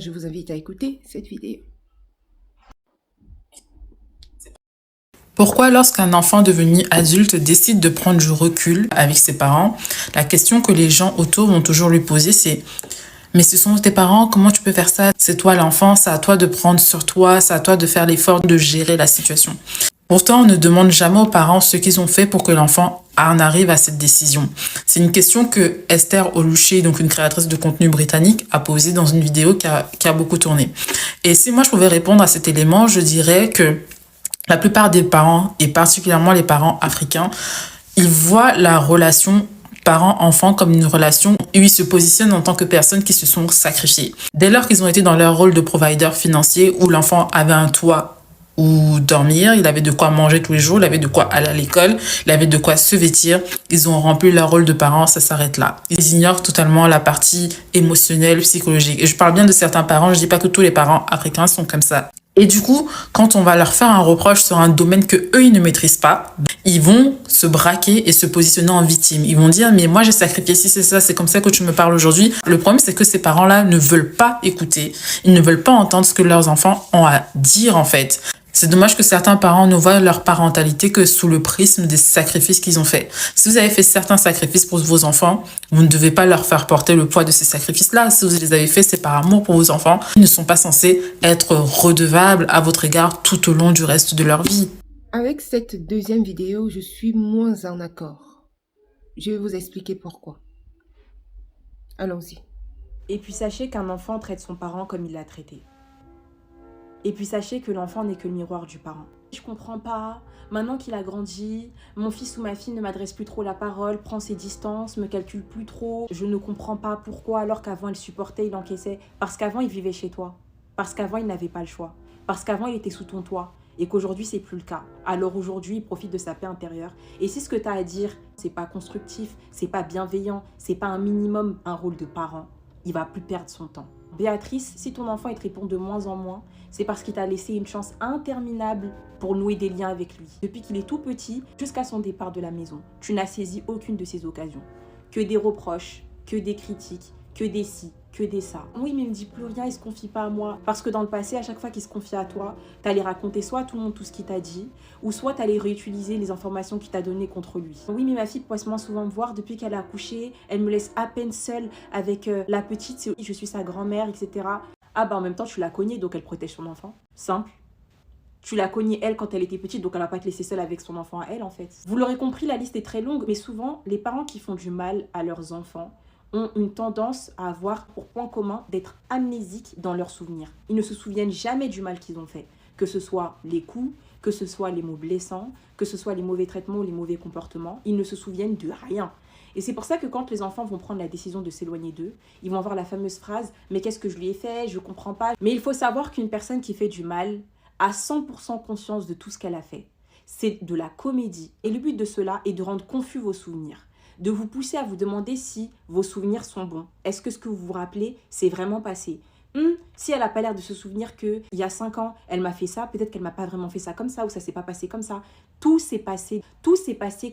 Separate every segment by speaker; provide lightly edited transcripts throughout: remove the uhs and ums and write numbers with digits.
Speaker 1: Je vous invite à écouter cette vidéo.
Speaker 2: Pourquoi lorsqu'un enfant devenu adulte décide de prendre du recul avec ses parents, la question que les gens autour vont toujours lui poser c'est mais ce sont tes parents, comment tu peux faire ça? C'est toi l'enfant, c'est à toi de prendre sur toi, c'est à toi de faire l'effort de gérer la situation. Pourtant, on ne demande jamais aux parents ce qu'ils ont fait pour que l'enfant en arrive à cette décision. C'est une question que Esther Oluché, donc une créatrice de contenu britannique, a posée dans une vidéo qui a beaucoup tourné. Et si moi je pouvais répondre à cet élément, je dirais que la plupart des parents, et particulièrement les parents africains, ils voient la relation parents-enfants comme une relation où ils se positionnent en tant que personnes qui se sont sacrifiées. Dès lors qu'ils ont été dans leur rôle de provider financier, où l'enfant avait un toit où dormir, il avait de quoi manger tous les jours, il avait de quoi aller à l'école, il avait de quoi se vêtir, ils ont rempli leur rôle de parents, ça s'arrête là. Ils ignorent totalement la partie émotionnelle, psychologique. Et je parle bien de certains parents, je dis pas que tous les parents africains sont comme ça. Et du coup, quand on va leur faire un reproche sur un domaine que eux ils ne maîtrisent pas, ils vont se braquer et se positionner en victime. Ils vont dire mais moi j'ai sacrifié si c'est ça, c'est comme ça que tu me parles aujourd'hui. Le problème c'est que ces parents-là ne veulent pas écouter, ils ne veulent pas entendre ce que leurs enfants ont à dire en fait. C'est dommage que certains parents ne voient leur parentalité que sous le prisme des sacrifices qu'ils ont faits. Si vous avez fait certains sacrifices pour vos enfants, vous ne devez pas leur faire porter le poids de ces sacrifices-là. Si vous les avez faits, c'est par amour pour vos enfants. Ils ne sont pas censés être redevables à votre égard tout au long du reste de leur vie.
Speaker 1: Avec cette deuxième vidéo, je suis moins en accord. Je vais vous expliquer pourquoi. Allons-y.
Speaker 3: Et puis sachez qu'un enfant traite son parent comme il l'a traité. Et puis sachez que l'enfant n'est que le miroir du parent. Je comprends pas, maintenant qu'il a grandi, mon fils ou ma fille ne m'adresse plus trop la parole, prend ses distances, me calcule plus trop. Je ne comprends pas pourquoi alors qu'avant il supportait, il encaissait. Parce qu'avant il vivait chez toi. Parce qu'avant il n'avait pas le choix. Parce qu'avant il était sous ton toit. Et qu'aujourd'hui c'est plus le cas. Alors aujourd'hui il profite de sa paix intérieure. Et si ce que tu as à dire, c'est pas constructif, c'est pas bienveillant, c'est pas un minimum un rôle de parent, il va plus perdre son temps. Béatrice, si ton enfant il te répond de moins en moins, c'est parce qu'il t'a laissé une chance interminable pour nouer des liens avec lui. Depuis qu'il est tout petit jusqu'à son départ de la maison, tu n'as saisi aucune de ces occasions. Que des reproches, que des critiques, que des ci, que des ça. Oui, mais il me dit plus rien, il se confie pas à moi. Parce que dans le passé, à chaque fois qu'il se confie à toi, t'allais raconter soit à tout le monde tout ce qu'il t'a dit, ou soit t'allais réutiliser les informations qu'il t'a données contre lui. Oui, mais ma fille passe moins souvent me voir depuis qu'elle a accouché, elle me laisse à peine seule avec la petite, je suis sa grand-mère, etc. Ah bah en même temps, tu l'as cognée, donc elle protège son enfant. Simple. Tu l'as cognée elle quand elle était petite, donc elle va pas te laisser seule avec son enfant à elle en fait. Vous l'aurez compris, la liste est très longue, mais souvent, les parents qui font du mal à leurs enfants ont une tendance à avoir pour point commun d'être amnésiques dans leurs souvenirs. Ils ne se souviennent jamais du mal qu'ils ont fait, que ce soit les coups, que ce soit les mots blessants, que ce soit les mauvais traitements ou les mauvais comportements, ils ne se souviennent de rien. Et c'est pour ça que quand les enfants vont prendre la décision de s'éloigner d'eux, ils vont avoir la fameuse phrase « mais qu'est-ce que je lui ai fait? Je comprends pas ». Mais il faut savoir qu'une personne qui fait du mal a 100% conscience de tout ce qu'elle a fait. C'est de la comédie. Et le but de cela est de rendre confus vos souvenirs, de vous pousser à vous demander si vos souvenirs sont bons. Est-ce que ce que vous vous rappelez, c'est vraiment passé? Si elle n'a pas l'air de se souvenir qu'il y a 5 ans, elle m'a fait ça, peut-être qu'elle m'a pas vraiment fait ça comme ça, ou ça s'est pas passé comme ça. Tout s'est passé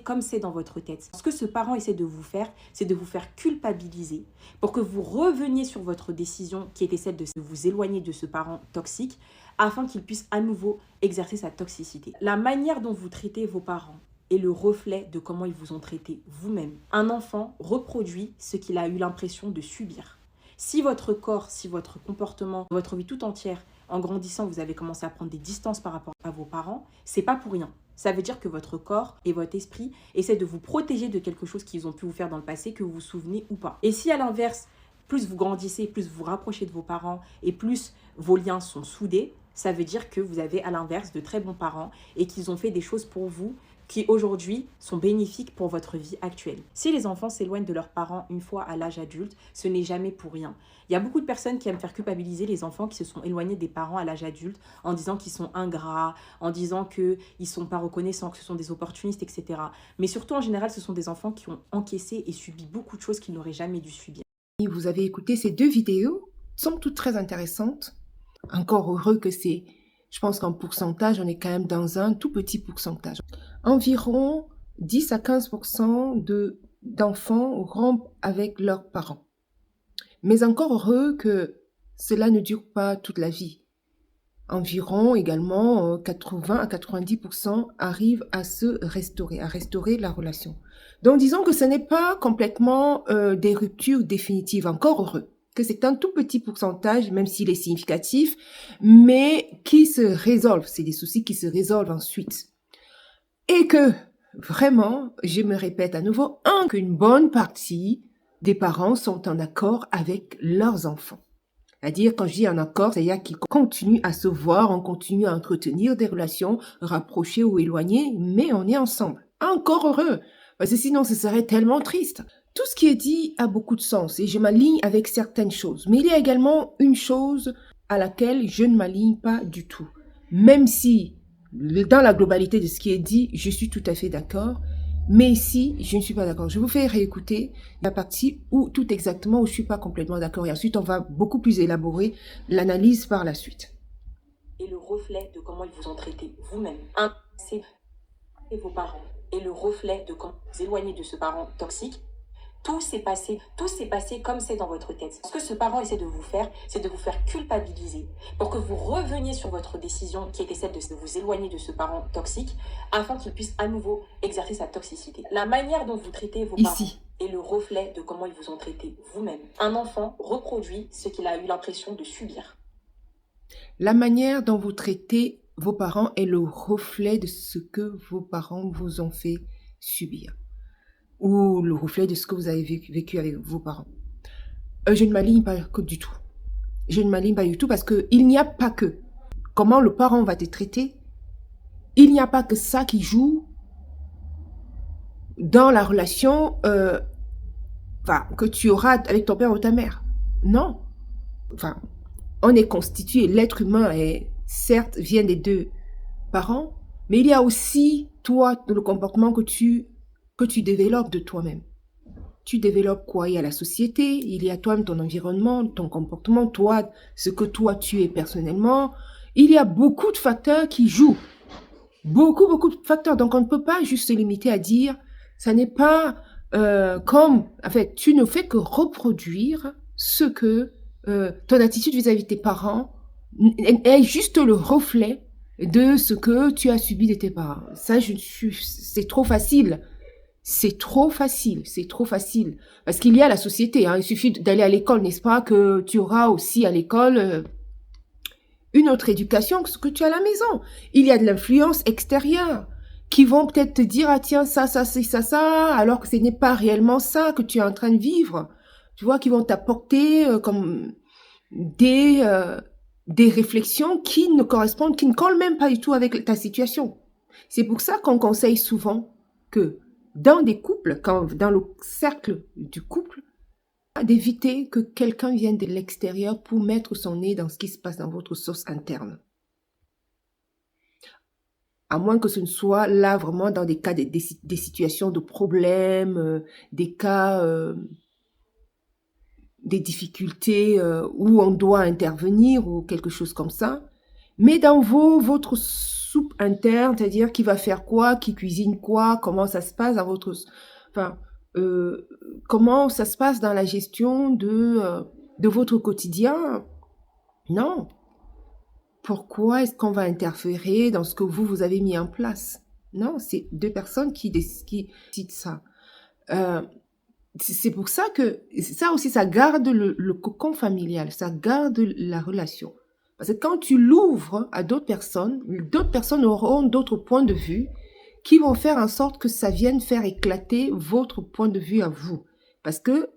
Speaker 3: comme c'est dans votre tête. Ce que ce parent essaie de vous faire, c'est de vous faire culpabiliser pour que vous reveniez sur votre décision qui était celle de vous éloigner de ce parent toxique, afin qu'il puisse à nouveau exercer sa toxicité. La manière dont vous traitez vos parents est le reflet de comment ils vous ont traité vous-même. Un enfant reproduit ce qu'il a eu l'impression de subir. Si votre corps, si votre comportement, votre vie tout entière, en grandissant, vous avez commencé à prendre des distances par rapport à vos parents, c'est pas pour rien. Ça veut dire que votre corps et votre esprit essaient de vous protéger de quelque chose qu'ils ont pu vous faire dans le passé, que vous vous souvenez ou pas. Et si à l'inverse, plus vous grandissez, plus vous vous rapprochez de vos parents et plus vos liens sont soudés, ça veut dire que vous avez à l'inverse de très bons parents et qu'ils ont fait des choses pour vous qui aujourd'hui sont bénéfiques pour votre vie actuelle. Si les enfants s'éloignent de leurs parents une fois à l'âge adulte, ce n'est jamais pour rien. Il y a beaucoup de personnes qui aiment faire culpabiliser les enfants qui se sont éloignés des parents à l'âge adulte en disant qu'ils sont ingrats, en disant qu'ils ne sont pas reconnaissants, que ce sont des opportunistes, etc. Mais surtout, en général, ce sont des enfants qui ont encaissé et subi beaucoup de choses qu'ils n'auraient jamais dû subir.
Speaker 1: Vous avez écouté ces deux vidéos, sont toutes très intéressantes. Encore heureux que c'est, je pense qu'en pourcentage, on est quand même dans un tout petit pourcentage. Environ 10 à 15% d'enfants rompent avec leurs parents. Mais encore heureux que cela ne dure pas toute la vie. Environ également 80 à 90% arrivent à restaurer la relation. Donc disons que ce n'est pas complètement des ruptures définitives, encore heureux, que c'est un tout petit pourcentage, même s'il est significatif, mais qui se résolvent, c'est des soucis qui se résolvent ensuite. Et que vraiment, je me répète à nouveau, qu'une bonne partie des parents sont en accord avec leurs enfants. C'est-à-dire, quand je dis en accord, c'est-à-dire qu'ils continuent à se voir, on continue à entretenir des relations rapprochées ou éloignées, mais on est ensemble. Encore heureux, parce que sinon ce serait tellement triste. Tout ce qui est dit a beaucoup de sens et je m'aligne avec certaines choses. Mais il y a également une chose à laquelle je ne m'aligne pas du tout. Même si, dans la globalité de ce qui est dit, je suis tout à fait d'accord. Mais ici, je ne suis pas d'accord. Je vous fais réécouter la partie où tout exactement où je suis pas complètement d'accord. Et ensuite, on va beaucoup plus élaborer l'analyse par la suite.
Speaker 3: Et le reflet de comment ils vous ont traité vous-même. C'est vos parents. Et le reflet de comment vous éloignez de ce parent toxique. Tout s'est passé comme c'est dans votre tête. Ce que ce parent essaie de vous faire, c'est de vous faire culpabiliser pour que vous reveniez sur votre décision qui était celle de vous éloigner de ce parent toxique afin qu'il puisse à nouveau exercer sa toxicité. La manière dont vous traitez vos parents est le reflet de comment ils vous ont traité vous-même. Un enfant reproduit ce qu'il a eu l'impression de subir.
Speaker 1: La manière dont vous traitez vos parents est le reflet de ce que vos parents vous ont fait subir. Ou le reflet de ce que vous avez vécu avec vos parents. Je ne m'aligne pas du tout. Je ne m'aligne pas du tout parce qu'il n'y a pas que comment le parent va te traiter. Il n'y a pas que ça qui joue dans la relation que tu auras avec ton père ou ta mère. Non. On est constitué, l'être humain est, certes, vient des deux parents, mais il y a aussi, toi, le comportement que tu développes de toi-même. Tu développes quoi? Il y a la société, il y a toi-même, ton environnement, ton comportement, toi, ce que toi tu es personnellement. Il y a beaucoup de facteurs qui jouent. Beaucoup de facteurs. Donc on ne peut pas juste se limiter à dire, ça n'est pas tu ne fais que reproduire ce que ton attitude vis-à-vis de tes parents est juste le reflet de ce que tu as subi de tes parents. Ça, c'est trop facile. C'est trop facile. Parce qu'il y a la société. Il suffit d'aller à l'école, n'est-ce pas, que tu auras aussi à l'école une autre éducation que ce que tu as à la maison. Il y a de l'influence extérieure qui vont peut-être te dire, ah tiens, ça, alors que ce n'est pas réellement ça que tu es en train de vivre. Tu vois, qui vont t'apporter comme des réflexions qui ne collent même pas du tout avec ta situation. C'est pour ça qu'on conseille souvent que dans des couples, dans le cercle du couple, d'éviter que quelqu'un vienne de l'extérieur pour mettre son nez dans ce qui se passe dans votre sauce interne. À moins que ce ne soit là vraiment dans des cas, des situations de problèmes, des cas, des difficultés où on doit intervenir ou quelque chose comme ça. Mais dans votre soupe interne, c'est-à-dire qui va faire quoi, qui cuisine quoi, comment ça se passe dans votre... comment ça se passe dans la gestion de votre quotidien? Non. Pourquoi est-ce qu'on va interférer dans ce que vous avez mis en place? Non, c'est deux personnes qui décident ça. C'est pour ça que ça aussi, ça garde le cocon familial, ça garde la relation. Parce que quand tu l'ouvres à d'autres personnes auront d'autres points de vue qui vont faire en sorte que ça vienne faire éclater votre point de vue à vous. Parce que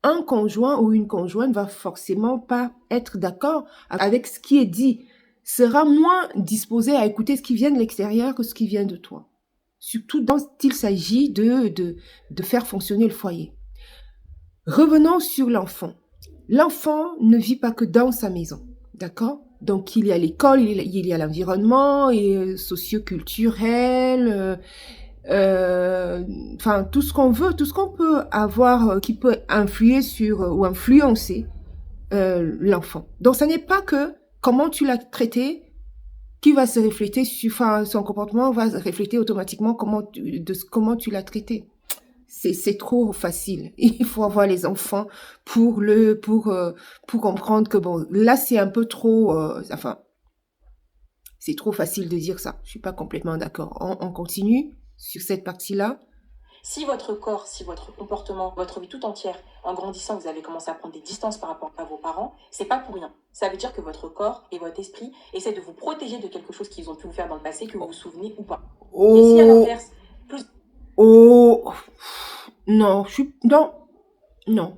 Speaker 1: un conjoint ou une conjointe va forcément pas être d'accord avec ce qui est dit, sera moins disposé à écouter ce qui vient de l'extérieur que ce qui vient de toi. Surtout quand il s'agit de faire fonctionner le foyer. Revenons sur l'enfant. L'enfant ne vit pas que dans sa maison, d'accord? Donc il y a l'école, il y a l'environnement socio-culturel, tout ce qu'on veut, tout ce qu'on peut avoir qui peut influer sur ou influencer l'enfant. Donc ça n'est pas que comment tu l'as traité qui va se refléter sur son comportement va refléter automatiquement comment tu l'as traité. c'est trop facile. Il faut avoir les enfants pour comprendre que bon, là, c'est un peu trop, enfin, c'est trop facile de dire ça. Je suis pas complètement d'accord. On continue sur cette partie-là.
Speaker 3: Si votre corps, si votre comportement, votre vie tout entière, en grandissant, vous avez commencé à prendre des distances par rapport à vos parents, c'est pas pour rien. Ça veut dire que votre corps et votre esprit essaient de vous protéger de quelque chose qu'ils ont pu vous faire dans le passé, que vous vous souvenez ou pas. Et si à
Speaker 1: Oh,
Speaker 3: l'inverse, plus
Speaker 1: oh, non, non, non.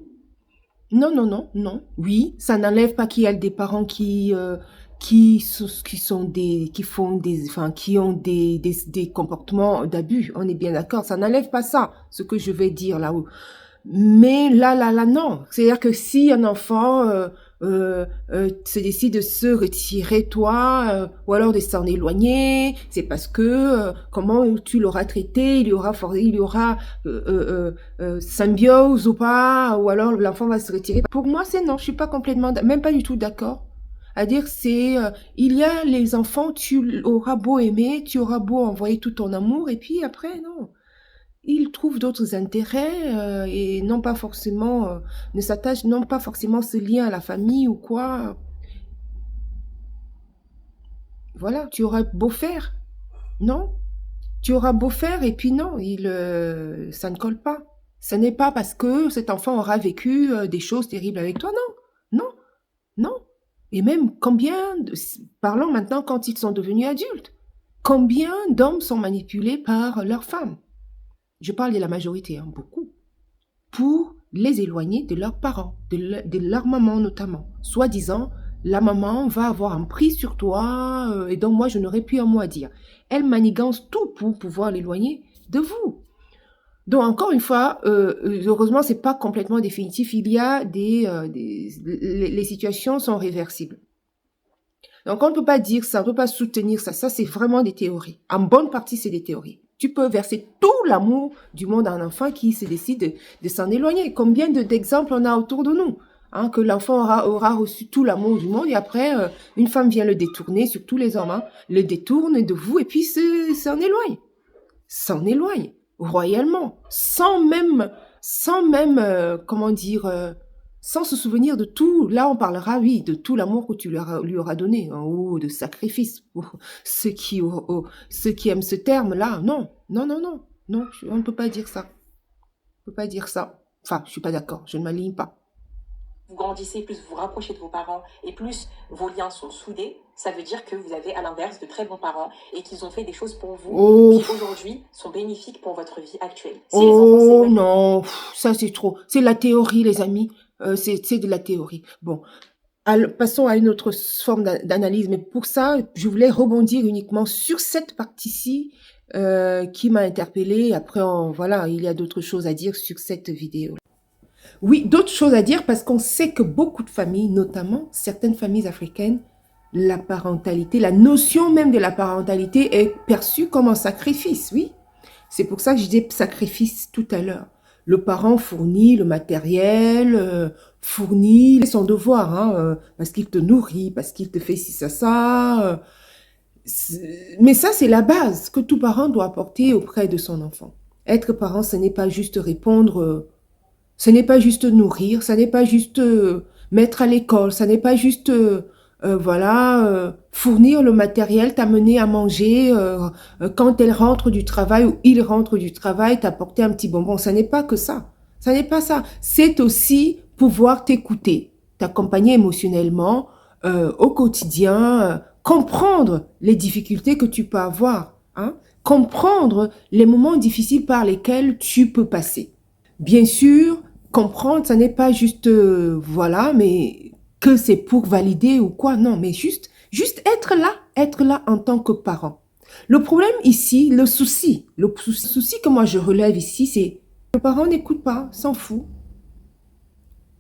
Speaker 1: Non, non, non, non. Oui, ça n'enlève pas qu'il y a des parents qui sont qui font enfin, qui ont des comportements d'abus. On est bien d'accord. Ça n'enlève pas ça, ce que je vais dire là-haut. Mais là, non. C'est-à-dire que si un enfant se décide de se retirer, toi, ou alors de s'en éloigner, c'est parce que comment tu l'auras traité, il y aura symbiose ou pas, ou alors l'enfant va se retirer. Pour moi, c'est non. Je suis pas complètement, même pas du tout d'accord. À dire c'est, il y a les enfants, tu auras beau aimer, tu auras beau envoyer tout ton amour, et puis après, non. Ils trouvent d'autres intérêts et non pas forcément, ne s'attachent non pas forcément ce lien à la famille ou quoi. Voilà, tu auras beau faire, non? Tu auras beau faire et puis non, ça ne colle pas. Ce n'est pas parce que cet enfant aura vécu des choses terribles avec toi, non, non, non. Et même parlons maintenant quand ils sont devenus adultes, combien d'hommes sont manipulés par leurs femmes? Je parle de la majorité, hein, beaucoup, pour les éloigner de leurs parents, de leur maman notamment. Soi-disant, la maman va avoir un prix sur toi et donc moi, je n'aurai plus un mot à dire. Elle manigance tout pour pouvoir l'éloigner de vous. Donc encore une fois, heureusement, c'est pas complètement définitif. Il y a les situations sont réversibles. Donc on ne peut pas dire ça, on ne peut pas soutenir ça. Ça, c'est vraiment des théories. En bonne partie, c'est des théories. Tu peux verser tout l'amour du monde à un enfant qui se décide de s'en éloigner. Combien d'exemples on a autour de nous, hein, que l'enfant aura reçu tout l'amour du monde et après, une femme vient le détourner, surtout les hommes, hein, le détourne de vous et puis s'en éloigne. S'en éloigne, royalement, sans même comment dire, sans se souvenir de tout. Là, on parlera, oui, de tout l'amour que tu lui auras donné, hein, ou de sacrifice. Pour ceux qui aiment ce terme-là, non, non, non, non, non, on ne peut pas dire ça. On ne peut pas dire ça. Enfin, je suis pas d'accord, je ne m'aligne pas.
Speaker 3: vous grandissez, plus vous vous rapprochez de vos parents et plus vos liens sont soudés, ça veut dire que vous avez à l'inverse de très bons parents et qu'ils ont fait des choses pour vous qui aujourd'hui sont bénéfiques pour votre vie actuelle. Si les enfants
Speaker 1: non, ça c'est trop. C'est la théorie, les amis. C'est de la théorie. Bon, passons à une autre forme d'analyse. Mais pour ça, je voulais rebondir uniquement sur cette partie-ci qui m'a interpellée. Après, voilà, il y a d'autres choses à dire sur cette vidéo. Oui, d'autres choses à dire parce qu'on sait que beaucoup de familles, notamment certaines familles africaines, la parentalité, la notion même de la parentalité est perçue comme un sacrifice, oui. C'est pour ça que je disais sacrifice tout à l'heure. Le parent fournit le matériel, fournit son devoir, hein, parce qu'il te nourrit, parce qu'il te fait ci, ça. Mais ça, c'est la base que tout parent doit apporter auprès de son enfant. Être parent, ce n'est pas juste répondre, ce n'est pas juste nourrir, ça n'est pas juste mettre à l'école, ça n'est pas juste fournir le matériel, t'amener à manger quand elle rentre du travail ou il rentre du travail, t'apporter un petit bonbon. Ça n'est pas que ça. Ça n'est pas ça. C'est aussi pouvoir t'écouter, t'accompagner émotionnellement au quotidien, comprendre les difficultés que tu peux avoir, hein, comprendre les moments difficiles par lesquels tu peux passer. Bien sûr, comprendre, ça n'est pas juste, voilà, mais que c'est pour valider ou quoi. Non, mais juste être là en tant que parent. Le problème ici, le souci que moi je relève ici, c'est le parent n'écoute pas, s'en fout.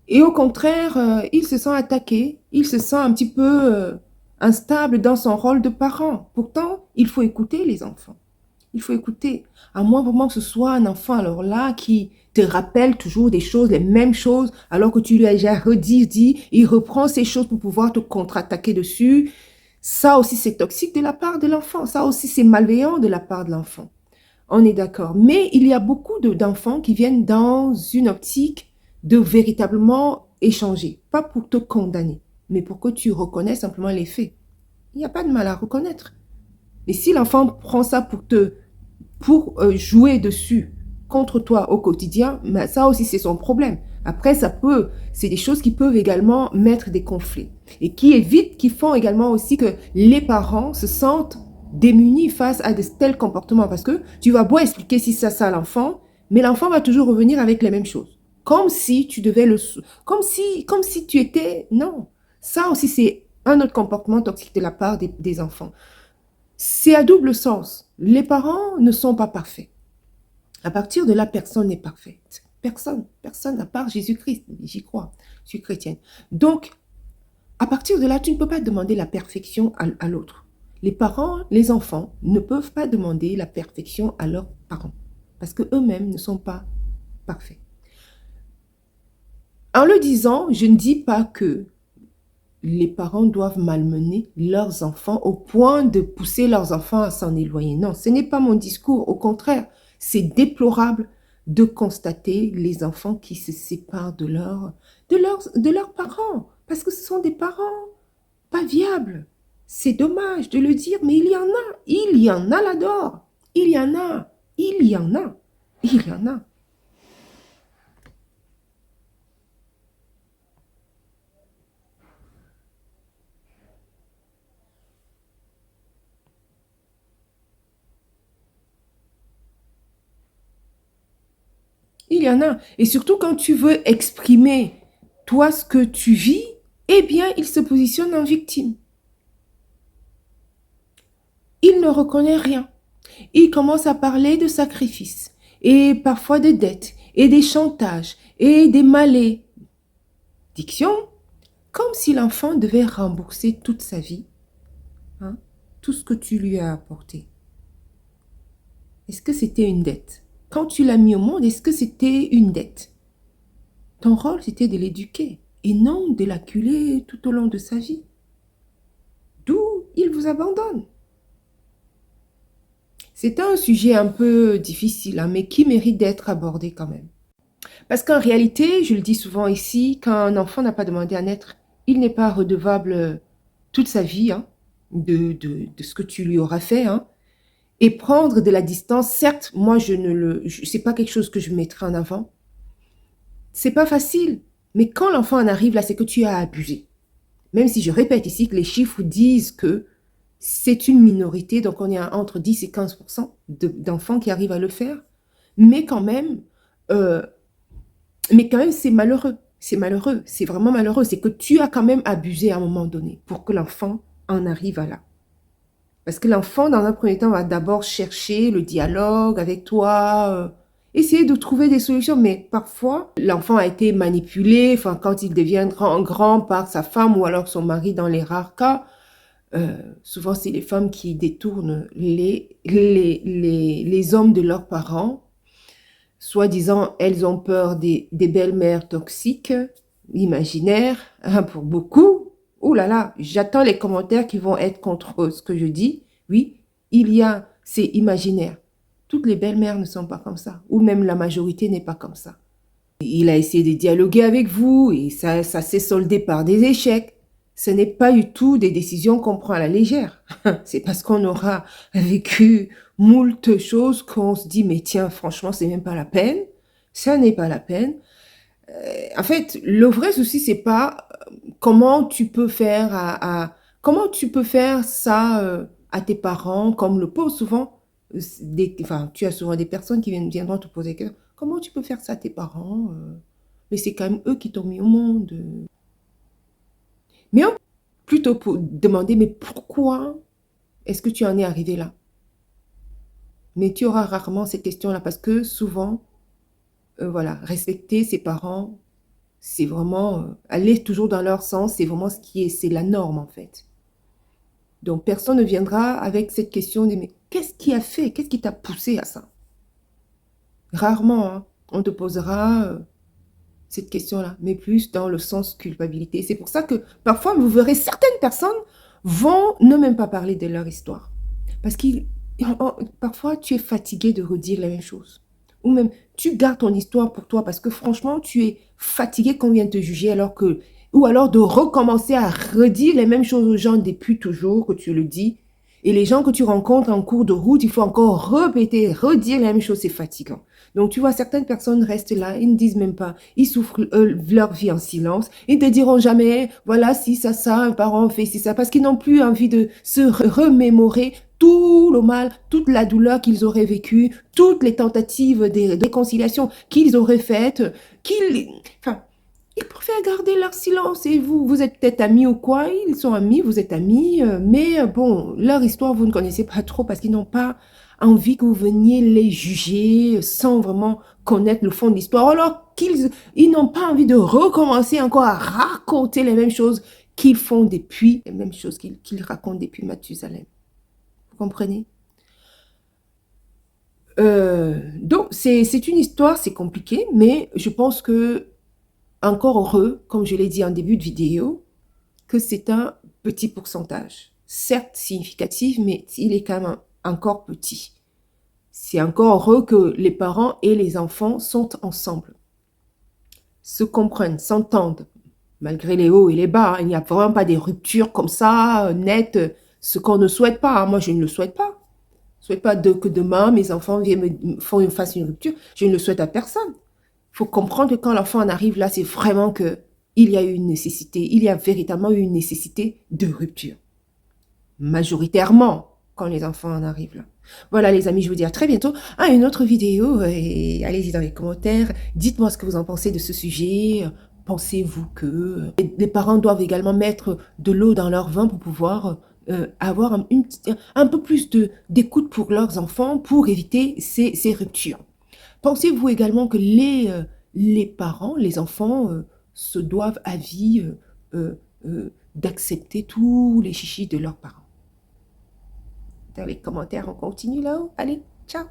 Speaker 1: Et au contraire, il se sent attaqué, il se sent un petit peu instable dans son rôle de parent. Pourtant, il faut écouter les enfants. Il faut écouter. À moins vraiment que ce soit un enfant, alors là, qui te rappelle toujours des choses, les mêmes choses, alors que tu lui as déjà dit, il reprend ces choses pour pouvoir te contre-attaquer dessus. Ça aussi, c'est toxique de la part de l'enfant. Ça aussi, c'est malveillant de la part de l'enfant. On est d'accord. Mais il y a beaucoup d'enfants qui viennent dans une optique de véritablement échanger. Pas pour te condamner, mais pour que tu reconnaisses simplement les faits. Il n'y a pas de mal à reconnaître. Mais si l'enfant prend ça pour jouer dessus contre toi au quotidien, ben ça aussi c'est son problème. Après, c'est des choses qui peuvent également mettre des conflits et qui font également aussi que les parents se sentent démunis face à de tels comportements parce que tu vas beau expliquer si ça à l'enfant, mais l'enfant va toujours revenir avec les mêmes choses. Comme si tu devais comme si tu étais, non. Ça aussi c'est un autre comportement toxique de la part des enfants. C'est à double sens. Les parents ne sont pas parfaits. À partir de là, personne n'est parfaite. Personne à part Jésus-Christ. J'y crois. Je suis chrétienne. Donc, à partir de là, tu ne peux pas demander la perfection à l'autre. Les parents, les enfants ne peuvent pas demander la perfection à leurs parents parce qu'eux-mêmes ne sont pas parfaits. En le disant, je ne dis pas que les parents doivent malmener leurs enfants au point de pousser leurs enfants à s'en éloigner. Non, ce n'est pas mon discours. Au contraire, c'est déplorable de constater les enfants qui se séparent de leurs parents. Parce que ce sont des parents pas viables. C'est dommage de le dire, mais il y en a. Il y en a là-dedans. Il y en a. Il y en a. Il y en a. Il y en a. Et surtout quand tu veux exprimer, toi, ce que tu vis, eh bien, il se positionne en victime. Il ne reconnaît rien. Il commence à parler de sacrifices et parfois de dettes et des chantages et des malédictions, comme si l'enfant devait rembourser toute sa vie, hein, tout ce que tu lui as apporté. Est-ce que c'était une dette? Quand tu l'as mis au monde, est-ce que c'était une dette? Ton rôle, c'était de l'éduquer et non de l'acculer tout au long de sa vie. D'où il vous abandonne. C'est un sujet un peu difficile, hein, mais qui mérite d'être abordé quand même. Parce qu'en réalité, je le dis souvent ici, quand un enfant n'a pas demandé à naître, il n'est pas redevable toute sa vie, hein, de ce que tu lui auras fait, hein. Et prendre de la distance, certes, moi, c'est pas quelque chose que je mettrai en avant. C'est pas facile. Mais quand l'enfant en arrive là, c'est que tu as abusé. Même si je répète ici que les chiffres disent que c'est une minorité, donc on est entre 10 et 15% d'enfants qui arrivent à le faire. Mais quand même, c'est malheureux. C'est malheureux. C'est vraiment malheureux. C'est que tu as quand même abusé à un moment donné pour que l'enfant en arrive à là. Parce que l'enfant, dans un premier temps, va d'abord chercher le dialogue avec toi, essayer de trouver des solutions. Mais parfois, l'enfant a été manipulé, enfin, quand il devient grand par sa femme ou alors son mari dans les rares cas. Souvent, c'est les femmes qui détournent les hommes de leurs parents. Soi-disant, elles ont peur des belles-mères toxiques, imaginaires, hein, pour beaucoup. Oh là là, j'attends les commentaires qui vont être contre ce que je dis. Oui, c'est imaginaire. Toutes les belles-mères ne sont pas comme ça, ou même la majorité n'est pas comme ça. Il a essayé de dialoguer avec vous et ça s'est soldé par des échecs. Ce n'est pas du tout des décisions qu'on prend à la légère. C'est parce qu'on aura vécu moult choses qu'on se dit, mais tiens, franchement, c'est même pas la peine. Ça n'est pas la peine. En fait, le vrai souci, c'est pas comment tu peux faire comment tu peux faire ça à tes parents, comme le posent souvent. Tu as souvent des personnes qui viendront te poser question. Comment tu peux faire ça à tes parents? Mais c'est quand même eux qui t'ont mis au monde. Mais on peut plutôt demander, mais pourquoi est-ce que tu en es arrivé là? Mais tu auras rarement ces questions-là parce que souvent, voilà, respecter ses parents, c'est vraiment aller toujours dans leur sens, c'est vraiment c'est la norme en fait. Donc personne ne viendra avec cette question de mais qu'est-ce qui a fait? Qu'est-ce qui t'a poussé à ça? Rarement, hein, on te posera cette question-là, mais plus dans le sens culpabilité. C'est pour ça que parfois vous verrez certaines personnes vont ne même pas parler de leur histoire. Parce qu'ils Parfois, tu es fatigué de redire la même chose. Ou même, tu gardes ton histoire pour toi parce que franchement, tu es fatigué qu'on vienne te juger alors que... Ou alors de recommencer à redire les mêmes choses aux gens depuis toujours que tu le dis. Et les gens que tu rencontres en cours de route, il faut encore répéter, redire la même chose, c'est fatigant. Donc, tu vois, certaines personnes restent là, ils ne disent même pas, ils souffrent leur vie en silence, ils ne te diront jamais, voilà, si ça, un parent fait si ça, parce qu'ils n'ont plus envie de se remémorer tout le mal, toute la douleur qu'ils auraient vécue, toutes les tentatives de réconciliation qu'ils auraient faites, enfin, ils préfèrent garder leur silence. Et vous êtes peut-être amis ou quoi, ils sont amis, vous êtes amis, mais bon, leur histoire, vous ne connaissez pas trop parce qu'ils n'ont pas envie que vous veniez les juger sans vraiment connaître le fond de l'histoire, alors qu'ils n'ont pas envie de recommencer encore à raconter les mêmes choses qu'ils font depuis, les mêmes choses qu'ils racontent depuis Mathusalem. Vous comprenez? Donc, c'est une histoire, c'est compliqué, mais je pense que, encore heureux, comme je l'ai dit en début de vidéo, que c'est un petit pourcentage. Certes significatif, mais il est quand même encore petit. C'est encore heureux que les parents et les enfants sont ensemble, se comprennent, s'entendent, malgré les hauts et les bas. Il n'y a vraiment pas des ruptures comme ça, nettes, ce qu'on ne souhaite pas. Moi, je ne le souhaite pas. Je ne souhaite pas que demain, mes enfants fassent une rupture. Je ne le souhaite à personne. Il faut comprendre que quand l'enfant en arrive là, c'est vraiment qu'il y a eu une nécessité, il y a véritablement eu une nécessité de rupture. Majoritairement, quand les enfants en arrivent là. Voilà les amis, je vous dis à très bientôt à une autre vidéo et allez-y dans les commentaires, dites-moi ce que vous en pensez de ce sujet. Pensez-vous que les parents doivent également mettre de l'eau dans leur vin pour pouvoir avoir un peu plus d'écoute pour leurs enfants pour éviter ces ruptures? Pensez-vous également que les parents, les enfants se doivent à vie d'accepter tous les chichis de leurs parents? Dans les commentaires, on continue là-haut. Allez, ciao!